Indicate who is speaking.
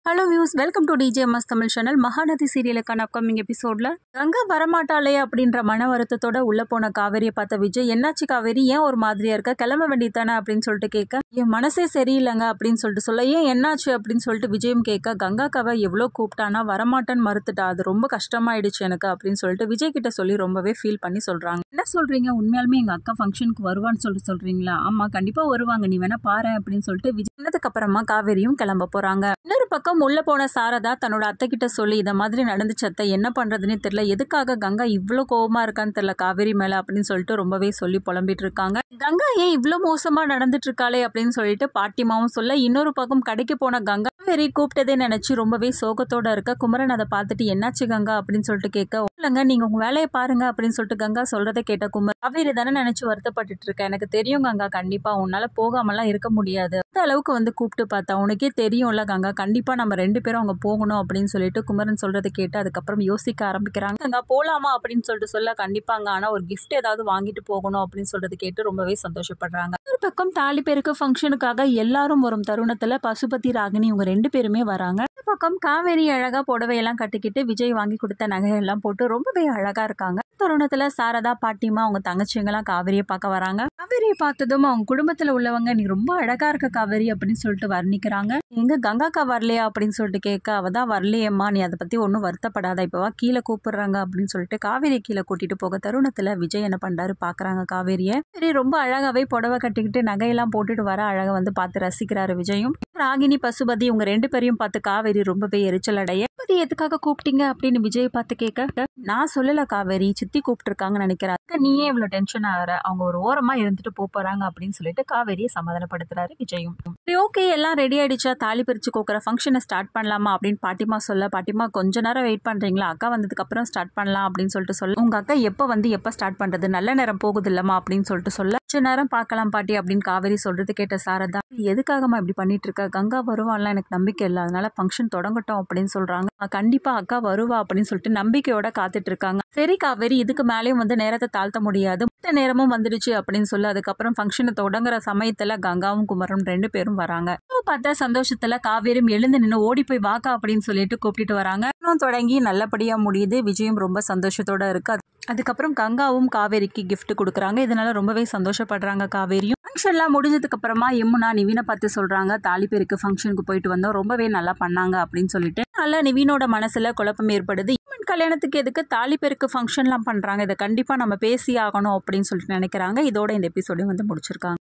Speaker 1: Hello views, welcome to DJMS Tamil channel. Mahanadi சீரியலுக்கான upcoming எபிசோட்ல கங்கா வரமாட்டாளே அப்படின்ற மன வருத்தத்தோட உள்ள போன காவேரியை பார்த்த விஜய், என்னாச்சு காவேரி, ஏன் ஒரு மாதிரியா இருக்க, கிளம்ப வேண்டியதானே அப்படின்னு சொல்லிட்டு கேட்க, என் மனசே சரியில்லைங்க அப்படின்னு சொல்லிட்டு சொல்ல, ஏன் என்னாச்சு அப்படின்னு சொல்லிட்டு விஜயும் கேட்க, கங்காக்காவை எவ்வளோ கூப்பிட்டானா வரமாட்டேன்னு மறுத்துட்டா, அது ரொம்ப கஷ்டமாயிடுச்சு எனக்கு அப்படின்னு சொல்லிட்டு விஜய் கிட்ட சொல்லி ரொம்பவே ஃபீல் பண்ணி சொல்றாங்க. என்ன சொல்றீங்க, உண்மையாலுமே எங்க அக்கா ஃபங்க்ஷனுக்கு வருவான்னு சொல்லிட்டு சொல்றீங்களா? ஆமா, கண்டிப்பா வருவாங்க, நீ வேணா பாரு அப்படின்னு சொல்லிட்டு விஜய் சொன்னதுக்கு அப்புறமா காவேரியும் கிளம்ப போறாங்க. இன்னொரு பக்கம் உள்ள போன சாரதா தன்னோட அத்தை கிட்ட சொல்லி, இத மாதிரி நடந்துச்சு அத்தை, என்ன பண்றதுன்னு தெரியல, எதுக்காக கங்கா இவ்வளவு கோவமா இருக்கான்னு தெரியல காவேரி மேல அப்படின்னு சொல்லிட்டு ரொம்பவே சொல்லி புலம்பிட்டு இருக்காங்க. கங்கா ஏன் இவ்வளவு மோசமா நடந்துட்டு இருக்காளே அப்படின்னு சொல்லிட்டு பாட்டிமாவும் சொல்ல, இன்னொரு பக்கம் கடைக்கு போன கங்கா காவேரி கூப்பிட்டதே நினைச்சு ரொம்பவே சோகத்தோட இருக்க. குமரன் அதை பார்த்துட்டு, என்னாச்சு கங்கா அப்படின்னு சொல்லிட்டு கேட்க, இல்லங்க நீங்க உங்க வேலையை பாருங்க அப்படின்னு சொல்லிட்டு கங்கா சொல்றதை கேட்ட குமரன், காவேரி தானே நினைச்சு வருத்தப்பட்டு இருக்க, எனக்கு தெரியும் கங்கா, கண்டிப்பா உன்னால போகாமலாம் இருக்க முடியாது, அந்த அளவுக்கு வந்து கூப்பிட்டு பார்த்தா, உனக்கே தெரியும்ல கங்கா, கண்டிப்பா நம்ம 2 பேரும் அவங்க போகணும் அப்படின்னு சொல்லிட்டு குமரன் சொல்றதை கேட்டு அதுக்கப்புறம் யோசிக்க ஆரம்பிக்கிறாங்க. கங்கா போலாமா அப்படின்னு சொல்லிட்டு சொல்ல, கண்டிப்பாங்க, ஆனா ஒரு கிஃப்ட் ஏதாவது வாங்கிட்டு போகணும் அப்படின்னு சொல்றது கேட்டு ரொம்பவே சந்தோஷப்படுறாங்க. ஒரு பக்கம் தாலி பேருக்கு ஃபங்க்ஷனுக்காக எல்லாரும் வரும் தருணத்துல பசுபதி ராகினி இவங்க 2 பேருமே வராங்க. இந்த பக்கம் காவேரி அழகா புடவையெல்லாம் கட்டிக்கிட்டு விஜய் வாங்கி கொடுத்த நகையெல்லாம் போட்டு ரொம்பவே அழகா இருக்காங்க. தருணத்துல சாரதா பாட்டிமா அவங்க தங்கச்சிங்கெல்லாம் காவேரியை பார்க்க வராங்க. காவேரியை பார்த்ததும் அவங்க குடும்பத்துல உள்ளவங்க, நீ ரொம்ப அழகா இருக்க காவேரி அப்படின்னு சொல்லிட்டு வர்ணிக்கிறாங்க. எங்க கங்காக்கா வரலையா அப்படின்னு சொல்லிட்டு கேட்க, அவதான் வரலையேம்மா, நீ அதை பத்தி ஒன்றும் வருத்தப்படாத, இப்பவா கீழே கூப்பிடுறாங்க அப்படின்னு சொல்லிட்டு காவேரி கீழே கூட்டிட்டு போக தருணத்துல விஜய் என்ன பண்றாரு பாக்குறாங்க காவேரியை. சரி, ரொம்ப அழகாவே புடவை கட்டிக்கிட்டு நகையெல்லாம் போட்டுட்டு வர அழகை வந்து பார்த்து ரசிக்கிறாரு விஜயும். ராகினி பசுபதி உங்க 2 பேரையும் பார்த்து காவேரி ரொம்பவே எரிச்சல் அடைய, பதி எதுக்காக கூப்பிட்டீங்க அப்படின்னு விஜய் பார்த்து கேட்க, நான் சொல்லல காவேரி, சித்தி கூப்பிட்டு இருக்காங்கன்னு நினைக்கிறாங்க, நீயே இவ்வளவு டென்ஷன் ஆகிற, அவங்க ஒரு ஓரமா இருந்துட்டு போறாங்க அப்படின்னு சொல்லிட்டு காவேரியை சமாதானப்படுத்துறாரு விஜயும். சரி, ஓகே, எல்லாம் ரெடி ஆயிடுச்சா, தாலி பிரிச்சு கோக்குற ஃபங்க்ஷனை ஸ்டார்ட் பண்ணலாமா அப்படின்னு பாட்டிமா சொல்ல, பாட்டிமா கொஞ்ச நேரம் வெயிட் பண்றீங்களா, அக்கா வந்ததுக்கு அப்புறம் ஸ்டார்ட் பண்ணலாம் அப்படின்னு சொல்லிட்டு சொல்ல, உங்க அக்கா எப்ப ஸ்டார்ட் பண்றது, நல்ல நேரம் போகுது இல்லமா அப்படின்னு சொல்லிட்டு சொல்ல, கொஞ்ச நேரம் பார்க்கலாம் பாட்டி அப்படின்னு காவேரி சொல்றது கேட்ட சாரதா, எதுக்காகமா இப்படி பண்ணிட்டு இருக்க, கங்கா வருவான்லாம் எனக்கு நம்பிக்கை இல்லை, அதனால ஃபங்க்ஷன் தொடங்கட்டும் அப்படின்னு சொல்றாங்க. கண்டிப்பா அக்கா வருவா அப்படின்னு சொல்லிட்டு நம்பிக்கையோட காத்துட்டு இருக்காங்க. சரி காவேரி, இதுக்கு மேலேயும் வந்து நேரத்தை தாழ்த்த முடியாது, மொத்த நேரமும் வந்துடுச்சு அப்படின்னு சொல்லி அதுக்கப்புறம் ஃபங்க்ஷனை தொடங்குற சமயத்துல கங்காவும் குமரன் 2 பேரும் வராங்க. பார்த்தா சந்தோஷத்துல காவேரியும் எழுந்து நின்று ஓடி போய் வாக்கா அப்படின்னு சொல்லிட்டு கூப்பிட்டு வராங்க. தொடங்கி நல்லபடியா முடியுது. விஜயும் ரொம்ப சந்தோஷத்தோட இருக்கு. அதுக்கப்புறம் கங்காவும் காவேரிக்கு கிஃப்ட் கொடுக்குறாங்க. இதனால ரொம்பவே சந்தோஷப்படுறாங்க காவேரியும். ஃபங்க்ஷன்லாம் முடிஞ்சதுக்கு அப்புறமா யமுனா நிவீனை பார்த்து சொல்றாங்க, தாலி பேருக்கு ஃபங்க்ஷனுக்கு போயிட்டு வந்தோம், ரொம்பவே நல்லா பண்ணாங்க அப்படின்னு சொல்லிட்டு. நல்லா நிவீனோட மனசுல குழப்பம் ஏற்படுது. கல்யாணத்துக்கு எதுக்கு தாலி பேருக்கு ஃபங்க்ஷன்லாம் பண்றாங்க, இதை கண்டிப்பா நம்ம பேசி ஆகணும் அப்படின்னு சொல்லிட்டு நினைக்கிறாங்க. இதோட இந்த எபிசோடையும் வந்து முடிச்சிருக்காங்க.